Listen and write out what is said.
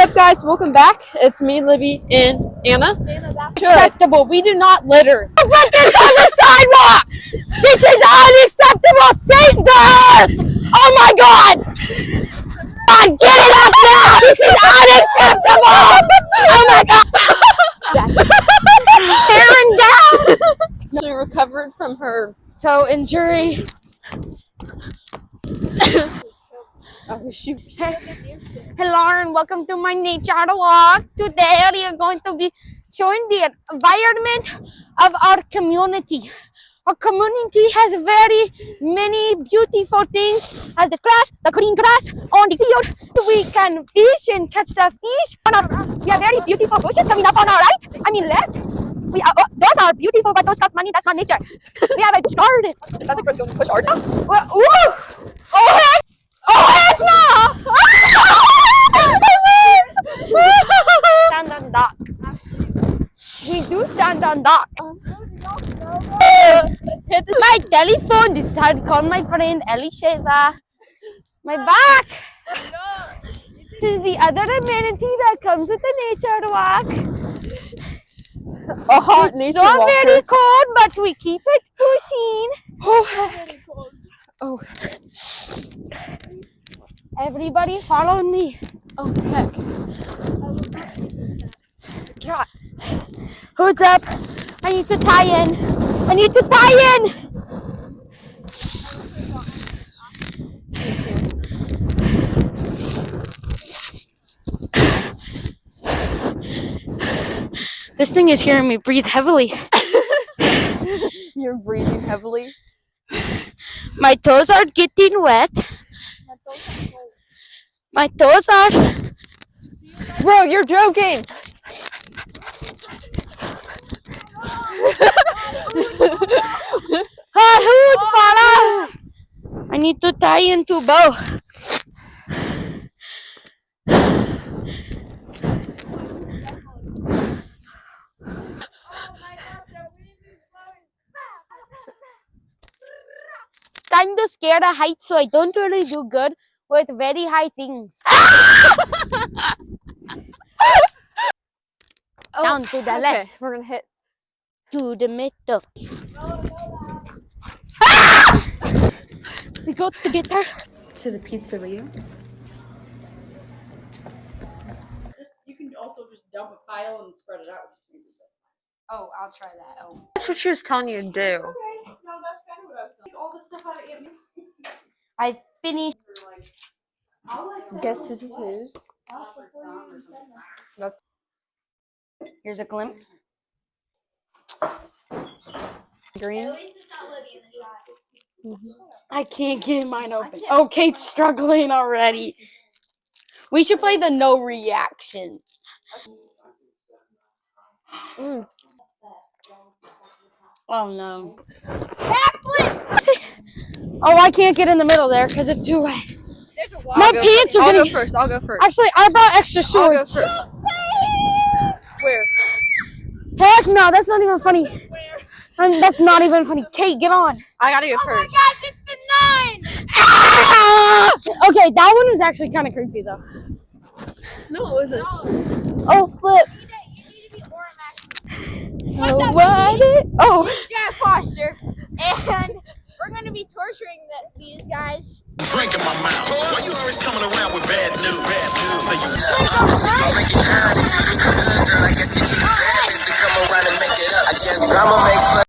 up, guys? Welcome back. It's me, Libby, and Anna. Acceptable. We do not litter. Put this on the sidewalk! This is unacceptable! Save the earth! Oh my god! God, get it up now! This is unacceptable! Oh my god! Tearing down! She recovered from her Toe injury. oh shoot. Hello and welcome to my nature walk. Today we are going to be showing the environment of our community. Our community has very many beautiful things, as the grass, the green grass on the field. We can fish and catch the fish. We have very beautiful bushes coming up on our right. I mean left. Those are beautiful, but those cost money. That's not nature. We have a bush garden. It sounds like we're going to push hard now. Oh heck! Oh heck no! Stand on dock. We do stand on dock. My telephone decided to call my friend Elisheva. My back. This is the other amenity that comes with the nature walk. A hot It's nature so walker. very cold, but we keep it pushing. Oh heck. Oh. Everybody follow me. Oh heck. God. Who's up? I need to tie in. I need to tie in. This thing is hearing me breathe heavily. You're breathing heavily. My toes are getting wet. My toes are. Bro, you're joking. I need to tie into bow. Kind of scared of heights, so I don't really do good with very high things. Down to the left. Okay, we're gonna hit. To the middle. We got to get her. To the pizzeria. You can also just dump a pile and spread it out. Oh, I'll try that. Oh. That's what she was telling you to do. Okay, no, that's kind of what I was saying. All the stuff out of Aunt I finished. Guess who's whose? That's Here's a glimpse. green. I can't get mine open. Oh, Kate's struggling already. We should play the no reaction. Oh no. Oh, I can't get in the middle there because it's too wet. My pants are I'll getting. go first. I'll go first. Actually, I brought extra I'll go shorts. first. Where? Heck no, that's not even funny. That's not even funny. Kate, get on. I gotta go first. Gosh, it's the 9. Ah! Okay, that one was actually kind of creepy though. No, it wasn't. Oh, flip. Oh. Jack Foster, and we're going to be torturing these guys. Drink in my mouth. Why you always coming around with bad news? Bad news. So you make it time. Girl, I guess you keep bad to come around and make it up. I guess drama makes